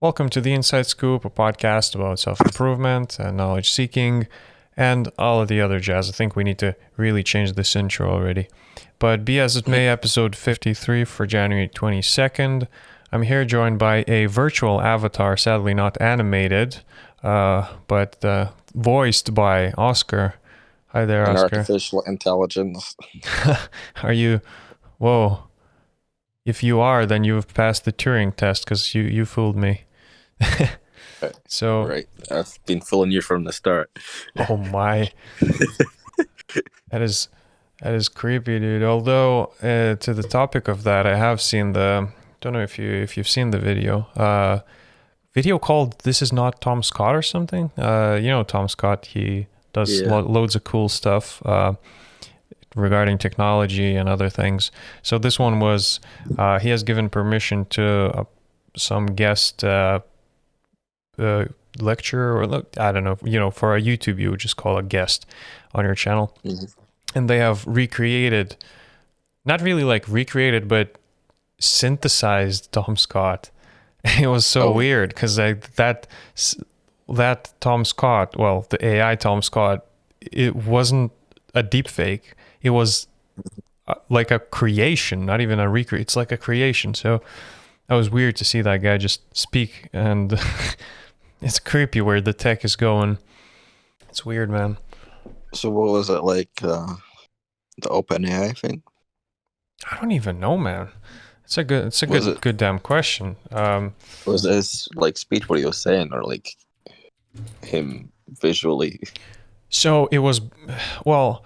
Welcome to the Inside Scoop, a podcast about self-improvement and knowledge seeking and all of the other jazz. I think we need to really change this intro already. But be as it may, episode 53 for January 22nd. I'm here joined by a virtual avatar, sadly not animated, but voiced by Oscar. Hi there, An Oscar. artificial intelligence. Are you... Whoa. If you are, then you've passed the Turing test because you fooled me. So Right, I've been fooling you from the start. oh my, that is creepy, dude. Although to the topic of that, I have seen the don't know if you've seen the video called "This Is Not Tom Scott" or something. Tom Scott, he does Yeah. loads of cool stuff regarding technology and other things. So this one was he has given permission to some guest. Lecture or I don't know, for a YouTube you would just call a guest on your channel. And they have recreated, not really like recreated, but synthesized Tom Scott. It was so weird because that Tom Scott, well, the AI Tom Scott, it wasn't a deep fake. It was like a creation, not even a recreate. It's like a creation. So that was weird to see that guy just speak, and it's creepy where the tech is going. It's weird, man. So what was it like, the OpenAI thing? I don't even know, man. It's a good damn question. Was his like speech what he was saying, or like him visually? So it was, well,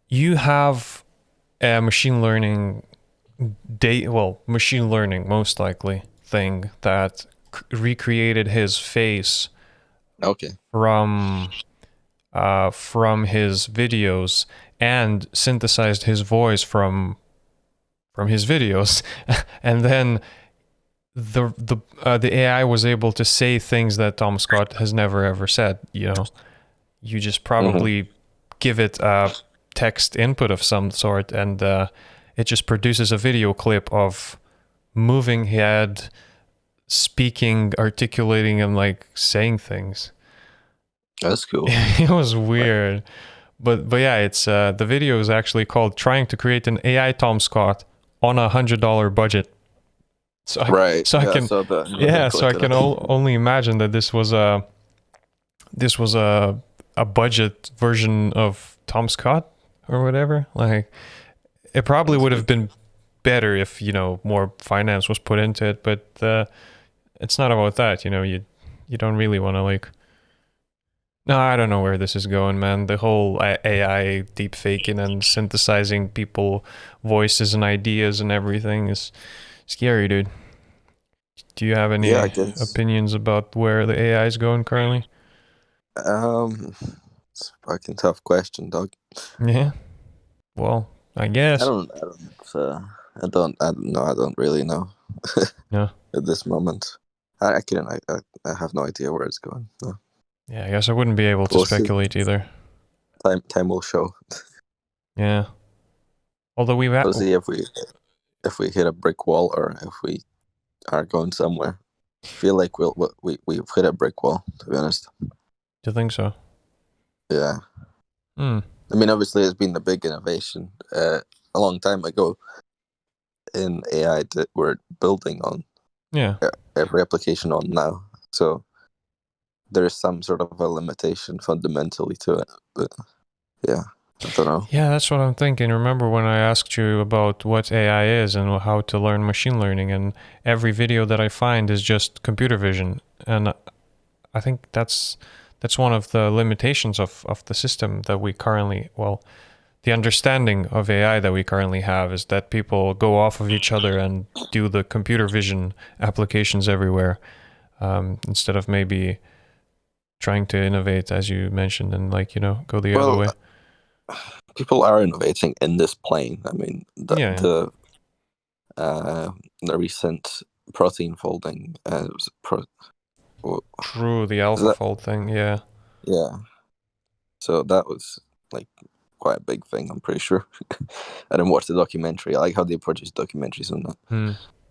you have a machine learning most likely thing that recreated his face Okay. from his videos and synthesized his voice from his videos, and then the AI was able to say things that Tom Scott has never ever said. You just probably give it a text input of some sort, and it just produces a video clip of moving head, speaking, articulating, and like saying things. That's cool. It was weird, but yeah, it's the video is actually called "Trying to Create an AI Tom Scott on $100 budget." So I can only imagine that this was a budget version of Tom Scott or whatever. Like, it probably would have been better if more finance was put into it, but it's not about that. You don't really want to like. No, I don't know where this is going, man. The whole AI deep faking and synthesizing people voices and ideas and everything is scary, dude. Do you have any opinions about where the AI is going currently? It's a fucking tough question, dog. Yeah. Well, I guess. I don't really know. No. At this moment, I have no idea where it's going. No. Yeah, I guess I wouldn't be able to speculate either. Time will show. Yeah. Although we'll see if we hit a brick wall or if we are going somewhere. I feel like we've hit a brick wall, to be honest. Do you think so? Yeah. I mean, obviously, it's been a big innovation a long time ago in AI that we're building on. Yeah. Every application on now. So there's some sort of a limitation fundamentally to it. But yeah, I don't know. Yeah, that's what I'm thinking. Remember when I asked you about what AI is and how to learn machine learning, and every video that I find is just computer vision. And I think that's one of the limitations of the system that we currently, the understanding of AI that we currently have is that people go off of each other and do the computer vision applications everywhere, instead of maybe trying to innovate, as you mentioned, and go the other way. People are innovating in this plane. I mean, the recent protein folding True, the AlphaFold thing, yeah. Yeah. So that was like quite a big thing, I'm pretty sure. I didn't watch the documentary. I like how they produce documentaries on that.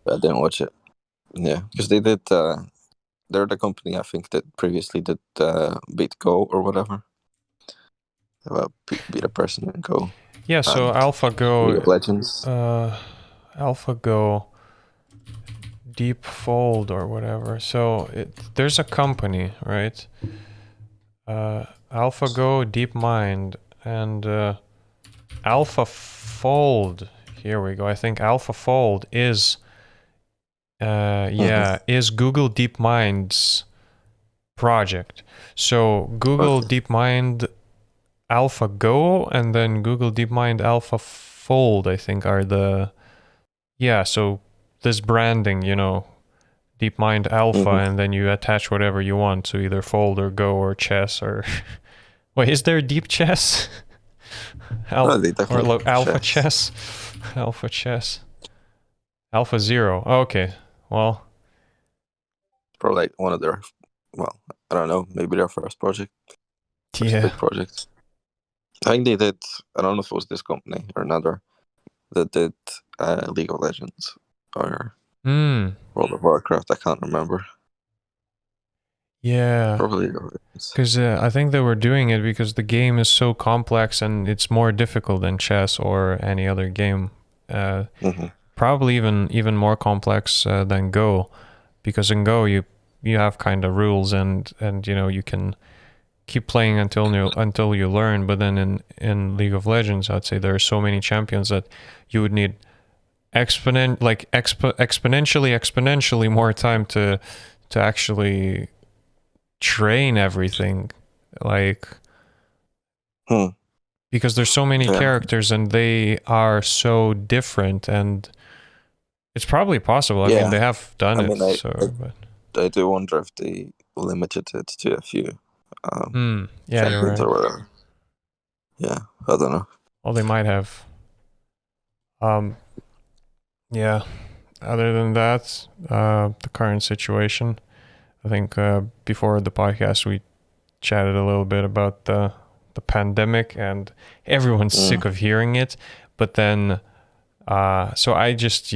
But I didn't watch it. Yeah, because they did. They're the company I think that previously did beat Go or whatever. Beat a person in Go. Yeah, so League of AlphaGo, Legends. AlphaGo Deep Fold or whatever. So there's a company, right? AlphaGo, DeepMind, and AlphaFold. Here we go. I think AlphaFold is is Google DeepMind's project. So Google DeepMind AlphaGo and then Google DeepMind AlphaFold, I think, are the so this branding, DeepMind Alpha, and then you attach whatever you want to either Fold or Go or Chess or wait, is there Deep Chess? Alpha Chess? Alpha Chess. Alpha Zero. Oh, okay. Well, probably like one of their, well, I don't know, maybe their first project. Big project. I think they did, I don't know if it was this company or another, that did League of Legends or World of Warcraft. I can't remember. Yeah. Probably. Because I think they were doing it because the game is so complex and it's more difficult than chess or any other game. Probably even more complex than Go, because in Go you have kind of rules and you can keep playing until you learn. But then in League of Legends, I'd say there are so many champions that you would need exponentially more time to actually train everything, because there's so many characters and they are so different, and it's probably possible. I mean, they have done it. I do wonder if they limited it to a few champions or whatever. Yeah, I don't know. Well, they might have. Yeah. Other than that, the current situation, I think before the podcast we chatted a little bit about the pandemic, and everyone's sick of hearing it. But then, so I just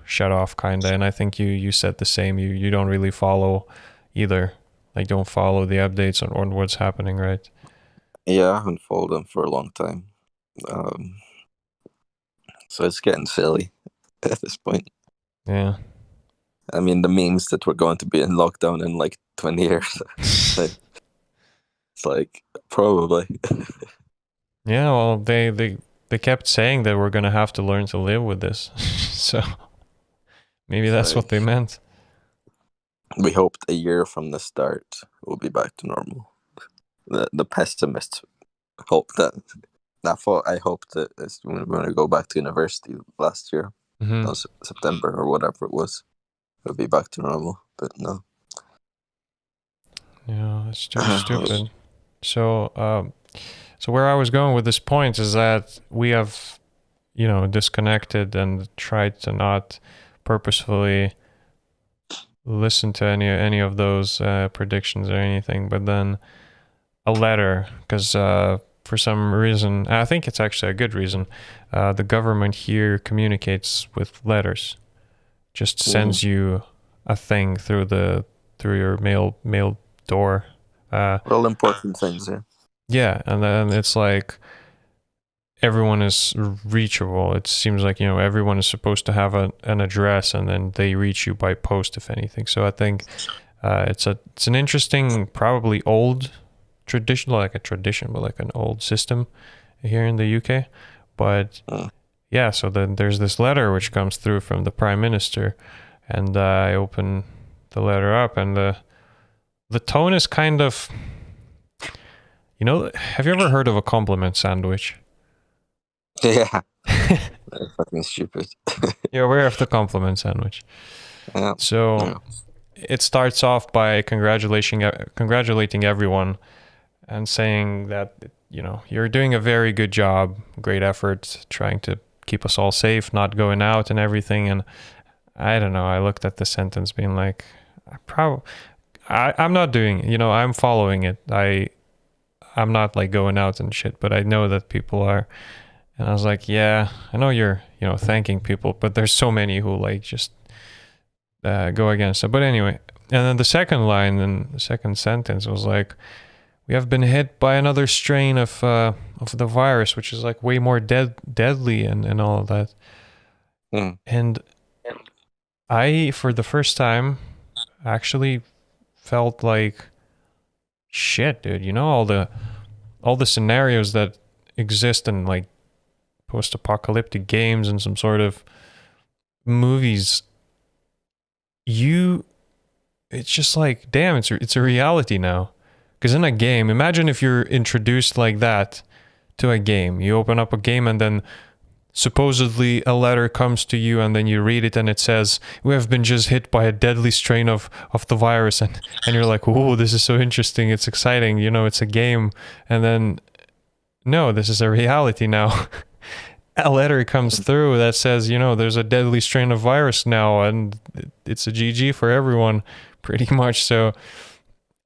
shut off kinda, and I think you said the same. You don't really follow either. Like, don't follow the updates on what's happening, right? Yeah, I haven't followed them for a long time. So it's getting silly at this point. Yeah. I mean, the memes that we're going to be in lockdown in like 20 years. It's like, probably. Yeah, well, they kept saying that we're going to have to learn to live with this. So maybe that's what they meant. We hoped a year from the start we'll be back to normal. The pessimists hope that. I hoped that when we were going to go back to university last year, September or whatever it was, it would be back to normal, but no. Yeah, that's just stupid. So, so where I was going with this point is that we have, disconnected and tried to not purposefully listen to any of those predictions or anything, but then a letter, because for some reason, I think it's actually a good reason, the government here communicates with letters, just sends you a thing through your mail door. All important things, yeah. Yeah, and then it's like everyone is reachable. It seems like everyone is supposed to have an address, and then they reach you by post, if anything. So I think it's an interesting, probably old tradition, but like an old system here in the UK. But yeah, so then there's this letter which comes through from the Prime Minister, and I open the letter up, and the tone is kind of, have you ever heard of a compliment sandwich? Yeah. That's fucking stupid. You're aware of the compliment sandwich. Yeah. So it starts off by congratulating everyone and saying that, you're doing a very good job, great effort, trying to keep us all safe, not going out and everything. And I don't know, I looked at the sentence being like, I'm not doing, I'm following it. I'm not like going out and shit, but I know that people are. And I was like, yeah, I know you're, thanking people, but there's so many who like just, go against it. But anyway, and then the second line and the second sentence was like, we have been hit by another strain of the virus, which is like way more deadly and all of that. And I, for the first time, actually felt like, shit, dude. You know, all the scenarios that exist in like post-apocalyptic games and some sort of movies. It's just like, damn, it's a reality now. Because in a game, imagine if you're introduced like that to a game. You open up a game and then supposedly a letter comes to you and then you read it and it says, we have been just hit by a deadly strain of the virus. And you're like, whoa, this is so interesting. It's exciting. You know, it's a game. And then, no, this is a reality now. A letter comes through that says, you know, there's a deadly strain of virus now and it's a GG for everyone pretty much. So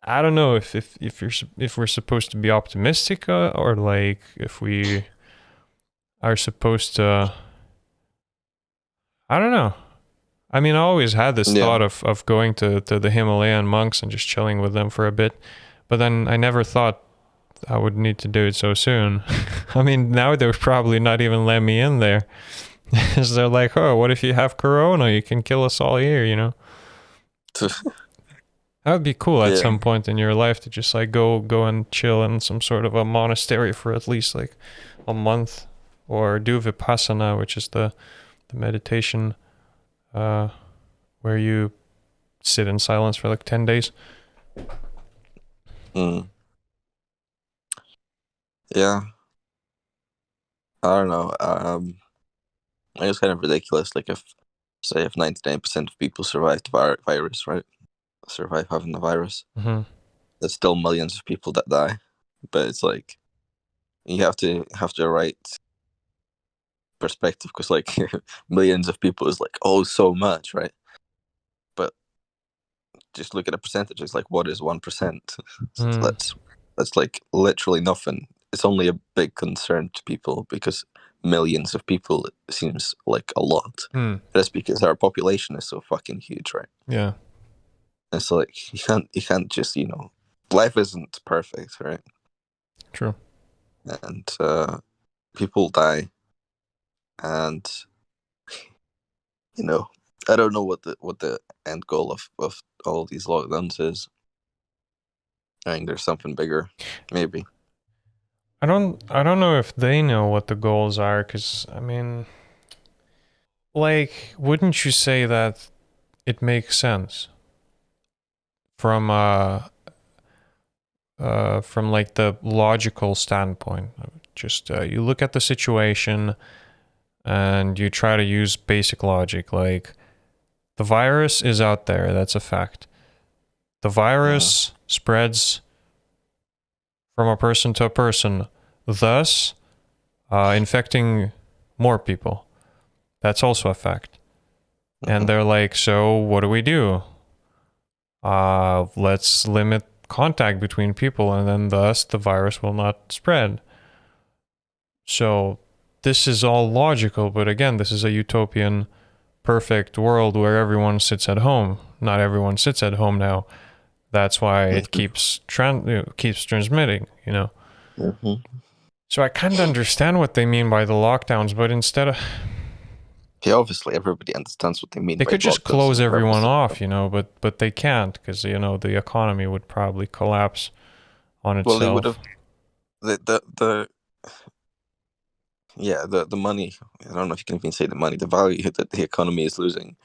I don't know if we're supposed to be optimistic or like if we are supposed to. I don't know. I mean, I always had this thought of going to the Himalayan monks and just chilling with them for a bit, but then I never thought I would need to do it so soon. I mean, now they would probably not even let me in there. Because they're like, oh, what if you have corona? You can kill us all here, you know? That would be cool at some point in your life to just like go and chill in some sort of a monastery for at least like a month, or do Vipassana, which is the meditation where you sit in silence for like 10 days. Yeah. I don't know. It was kind of ridiculous. Like if 99% of people survive the virus, right? Survive having the virus. There's still millions of people that die, but it's like you have to have the right perspective, because like millions of people is like, oh, so much, right? But just look at the percentages. Like, what is 1%? That's like literally nothing. It's only a big concern to people because millions of people seems like a lot. That's because our population is so fucking huge, right? Yeah. It's like you can't just, you know, life isn't perfect, right? True. And people die, and you know, I don't know what the end goal of all these lockdowns is. I think there's something bigger, maybe. I don't know if they know what the goals are, because I mean, like, wouldn't you say that it makes sense from like the logical standpoint? Just you look at the situation and you try to use basic logic. Like, the virus is out there, that's a fact. The virus spreads from a person to a person, thus infecting more people. That's also a fact. And they're like, so what do we do? Let's limit contact between people, and then thus the virus will not spread. So this is all logical, but again, this is a utopian, perfect world where everyone sits at home. Not everyone sits at home now. That's why it keeps transmitting, you know. So I kind of understand what they mean by the lockdowns, but instead of... Yeah, obviously everybody understands what they mean. They could just close everyone off, you know, but they can't, because, you know, the economy would probably collapse on itself. Well, they would have the money. I don't know if you can even say the money, the value that the economy is losing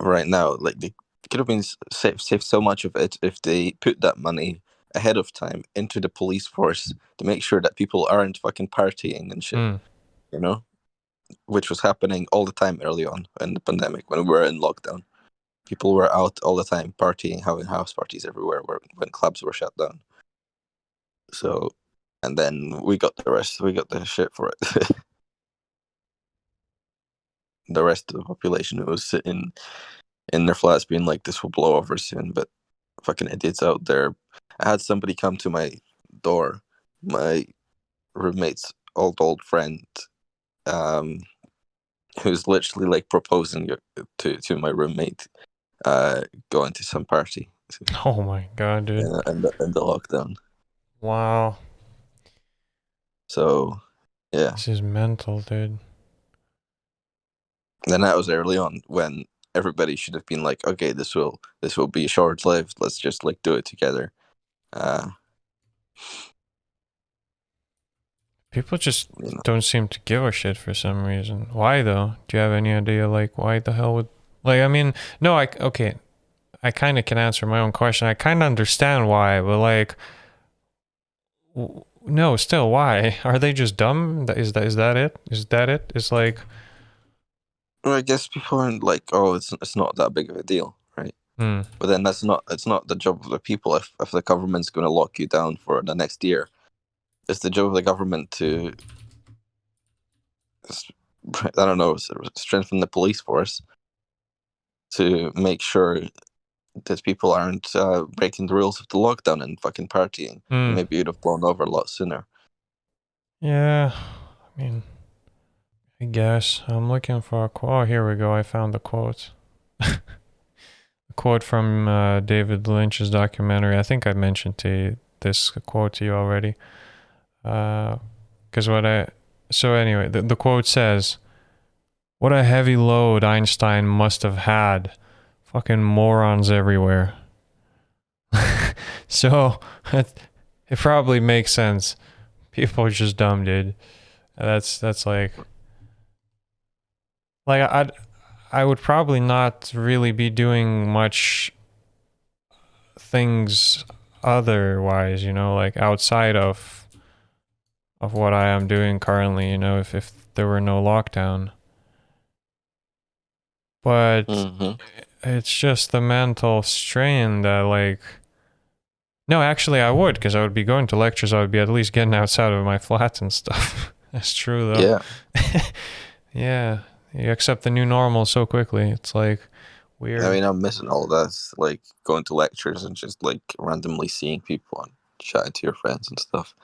right now. Like, they could have been saved so much of it if they put that money ahead of time into the police force to make sure that people aren't fucking partying and shit. You know, which was happening all the time early on in the pandemic when we were in lockdown. People were out all the time partying, having house parties everywhere when clubs were shut down. So, and then we got the rest. We got the shit for it. The rest of the population who was sitting in their flats being like, this will blow over soon, but fucking idiots out there. I had somebody come to my door, my roommate's old friend, who's literally like proposing to my roommate going to some party Oh my god, dude. in the lockdown. Wow. So yeah, This is mental, dude. and that was early on when everybody should have been like, okay, this will be short lived. Let's just like do it together. Uh, People just you know, don't seem to give a shit for some reason. Why though? Do you have any idea? Like, why the hell would? Like, I mean, no, okay. I kind of can answer my own question. I kind of understand why, but like, no, still, why? Are they just dumb? Is that it? Is that it? It's like, well, I guess people aren't like, oh, it's not that big of a deal, right? hmm. But then it's not the job of the people. If the government's going to lock you down for the next year, it's the job of the government to, I don't know, strengthen the police force to make sure that people aren't breaking the rules of the lockdown and fucking partying. Maybe you'd have blown over a lot sooner. Yeah, I mean, I guess I'm looking for a quote. Oh, here we go. I found the quote. A quote from David Lynch's documentary. I think I mentioned this quote to you already. Because so anyway, the quote says, "What a heavy load Einstein must have had. Fucking morons everywhere." So it probably makes sense. People are just dumb, dude. That's like I would probably not really be doing much things otherwise, like outside of what I am doing currently, if there were no lockdown. But it's just the mental strain that like, no, actually I would, because I would be going to lectures. I would be at least getting outside of my flat and stuff. That's true though. Yeah. Yeah. You accept the new normal so quickly. It's like weird. I mean, I'm missing all that, like going to lectures and just like randomly seeing people and chatting to your friends and stuff.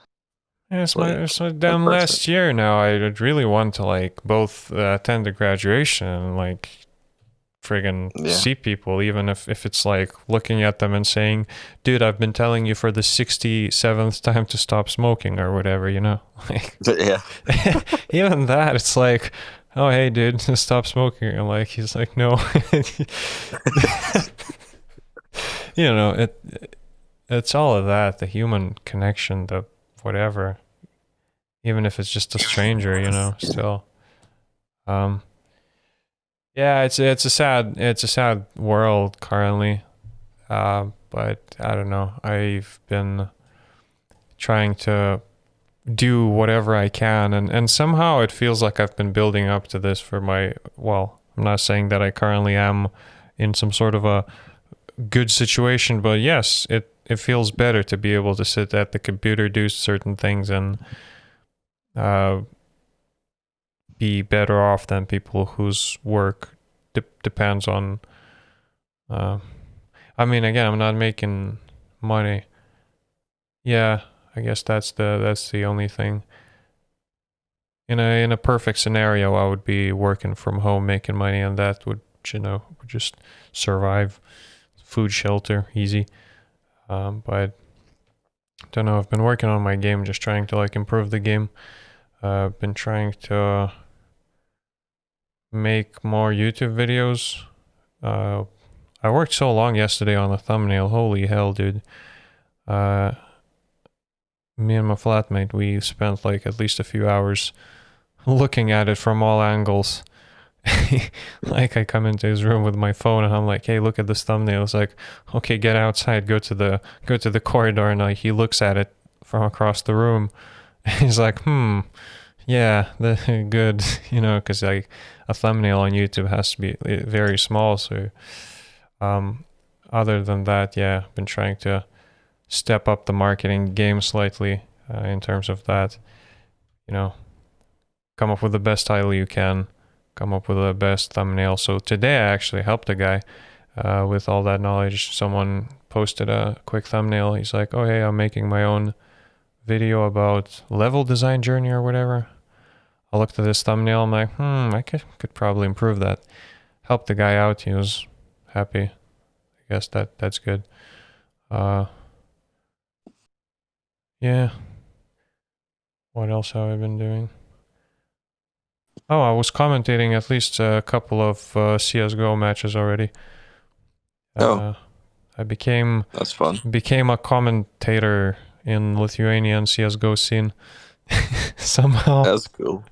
Yeah, it's my damn last year now. I'd really want to like both attend the graduation and like friggin' see people, even if it's like looking at them and saying, dude, I've been telling you for the 67th time to stop smoking or whatever, like yeah. Even that, it's like, oh hey dude, stop smoking. And like he's like, no. It's all of that, the human connection, the whatever, even if it's just a stranger, still. Yeah, it's a sad world currently. But I don't know. I've been trying to do whatever I can, and somehow it feels like I've been building up to this for I'm not saying that I currently am in some sort of a good situation, but yes, it feels better to be able to sit at the computer, do certain things, and be better off than people whose work depends on I mean, again, I'm not making money. Yeah, I guess that's the only thing. In a perfect scenario, I would be working from home, making money, and that would just survive. Food, shelter, easy. But don't know. I've been working on my game, just trying to like improve the game. I've been trying to make more YouTube videos. I worked so long yesterday on the thumbnail. Holy hell, dude. Me and my flatmate, we spent like at least a few hours looking at it from all angles. Like I come into his room with my phone and I'm like, hey, look at this thumbnail. It's like, okay, get outside, go to the corridor, and like he looks at it from across the room. He's like, yeah, good, because like a thumbnail on YouTube has to be very small. So other than that, yeah, I've been trying to step up the marketing game slightly in terms of that. Come up with the best title you can, come up with the best thumbnail. So today I actually helped a guy with all that knowledge. Someone posted a quick thumbnail. He's like, oh hey, I'm making my own video about level design journey or whatever. I looked at his thumbnail. I'm like, I could probably improve that. Help the guy out. He was happy. I guess that's good. Yeah. What else have I been doing? Oh, I was commentating at least a couple of CS:GO matches already. Oh, I became that's fun. a commentator in Lithuanian CS:GO scene somehow. That's cool.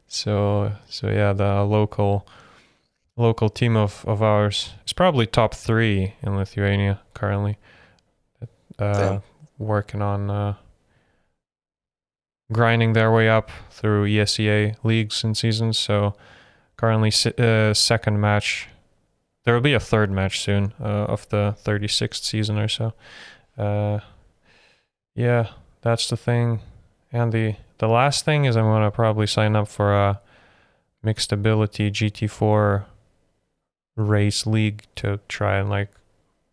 So yeah, the local team of ours is probably top 3 in Lithuania currently. Damn. Working on grinding their way up through ESEA leagues and seasons. So currently second match. There will be a third match soon of the 36th season or so. Yeah, that's the thing. And the last thing is I'm going to probably sign up for a mixed ability GT4 race league to try and like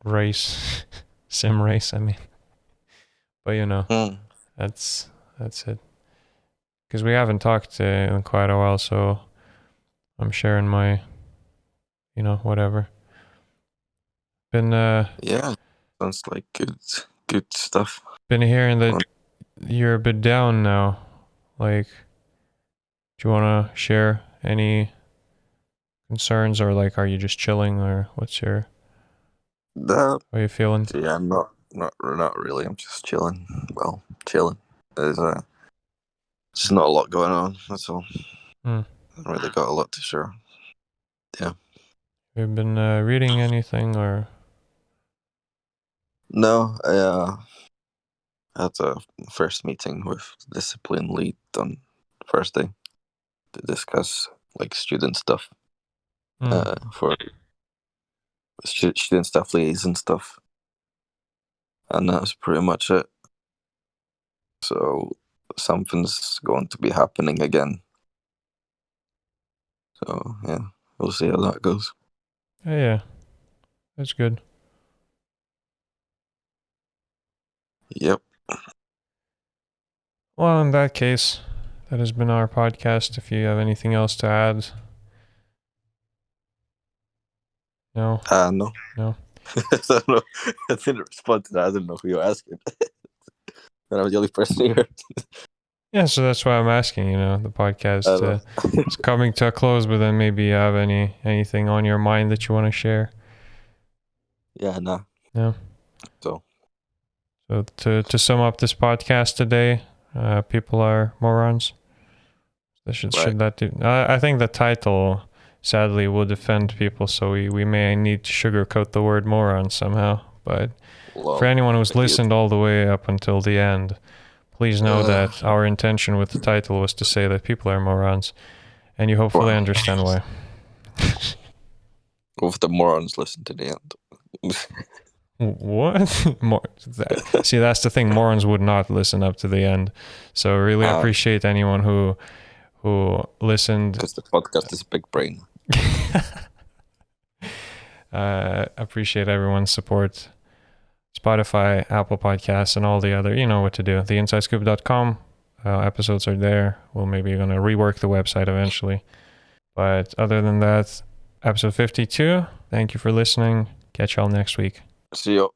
race sim race, I mean. But you know, that's it. Because we haven't talked in quite a while, so I'm sharing my, whatever. Been Yeah, sounds like good stuff. been hearing that you're a bit down now. Like, do you want to share any concerns, or like, are you just chilling, or what's your? That, How are you feeling? yeah, I'm not really. I'm just chilling. Well, chilling. There's just not a lot going on. That's all. I haven't really got a lot to share. Yeah. Have you been reading anything, or? No, I had a first meeting with the discipline lead on Thursday to discuss like student stuff. For student staff liaison stuff, and that's pretty much it. So something's going to be happening again. So yeah, we'll see how that goes. Yeah, that's good. Yep. Well, in that case, that has been our podcast. If you have anything else to add. No. No. No. I don't know. I didn't respond to that. I didn't know who you were asking. And I was the only person here. Yeah, so that's why I'm asking. The podcast is coming to a close, but then maybe you have anything on your mind that you want to share. Yeah, no. No. So to sum up this podcast today, people are morons. Should that do? I think the title sadly will offend people, so we may need to sugarcoat the word moron somehow. But for anyone who's listened all the way up until the end, please know that our intention with the title was to say that people are morons, and you hopefully understand why. If the morons listen to the end. What? See, that's the thing. Morons would not listen up to the end. So really appreciate anyone who listened. Because the podcast is big brain. Appreciate everyone's support. Spotify, Apple Podcasts, and all the other, you know what to do. TheInsideScoop.com. Episodes are there. We'll maybe going to rework the website eventually. But other than that, episode 52. Thank you for listening. Catch y'all next week. See you.